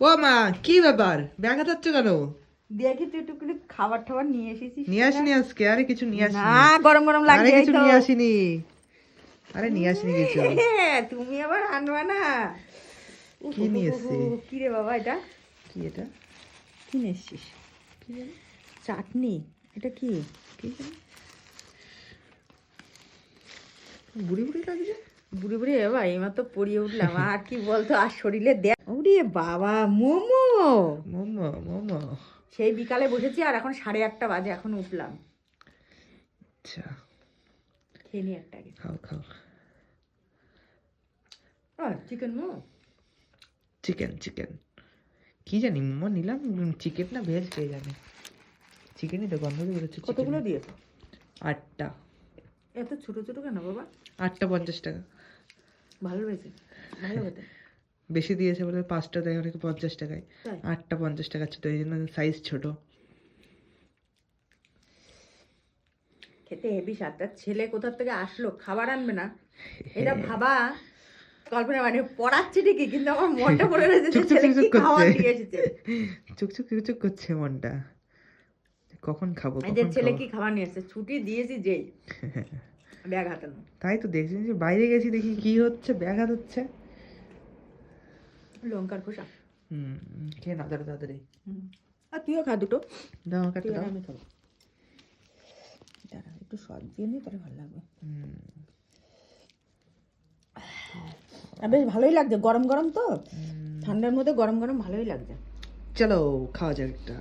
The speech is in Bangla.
ও মা, কি ব্যাপার ব্যাগ হাতাচ্ছ কেন? দেখি তুই একটু করে খাবার টাবার নিয়ে এসেছিস নিয়ে আসিনি আজকে, আরে কিছু নিয়ে আসিনি। না, গরম গরম আরে লাগছে এই কিছু তো। নিয়ে আসিনি, আরে নিয়ে আসিনি কিছু। তুমি আবার আনবা না। কি নিয়ে এসছি? কি রে বাবা এটা? কি এটা? কি নিয়ে এসছিস? কি জানি, চাটনি? এটা কি? কি জানি, বুড়ি বুড়ি লাগছে। বুড়ি বুড়ি বাবা এইমাত্র পড়িয়ে উঠলাম। আর কি বলতো, আর শরীরে দেখ। ওরে বাবা, মোমো! মোমো মোমো। সেই বিকালে বসেছি আর এখন 8:30 বাজে, এখন উঠলাম। আচ্ছা, খেয়ে নি একটা আগে। খাও খাও। চিকেন মোমো। চিকেন চিকেন, কি জানি মোমো নিলাম, চিকেন না ভেজ কে জানে। চিকেনই তো গন্ধ দিয়ে বেরোচ্ছে। কতগুলো দিয়েছো? 8টা। এত ছোট ছোট কেন বাবা? 8টা 50 টাকা। ভালো হয়েছে, ভালো খেতে। বেশি দিয়েছে বলে 5টা দেয় অনেকে 50 টাকায়। তাই? 8টা 50 টাকা ছিল, এই জন্য সাইজ ছোট। খেতে হেভি স্বাদ। তার ছেলে কোথার থেকে আসলো, খাবার আনবে না এটা ভাবা কল্পনা, মানে পড়াচ্ছে ঠিকই কিন্তু আমার মনটা পড়ে রয়েছে যে চুকচুক ছেলে কি চুকচুক খাবার করছে, দিয়ে এসেছে। চুকচুক চুকচুক করছে মনটা, কখন খাবো এই যে কখন ছেলে খাবো। কি খাবার নিয়ে এসেছে, ছুটি দিয়েছি যেই ব্যাগ হাতানো। তাই তো দেখছি যে বাইরে গেছি, দেখি কি হচ্ছে, ব্যাঘাত হচ্ছে। লঙ্কার খোসা। খেয়ে না তাড়াতাড়ি তাড়াতাড়ি। আর তুইও খা দুটো। দাও আমাকে তুই একটা আর দাও। আমি খাবো। দাঁড়া একটু সস দিয়ে নিই, তাহলে ভালো লাগবে। আর বেশ ভালোই লাগছে, গরম গরম তো, ঠান্ডার মধ্যে গরম গরম ভালোই লাগছে। চলো খাওয়া যাক একটা।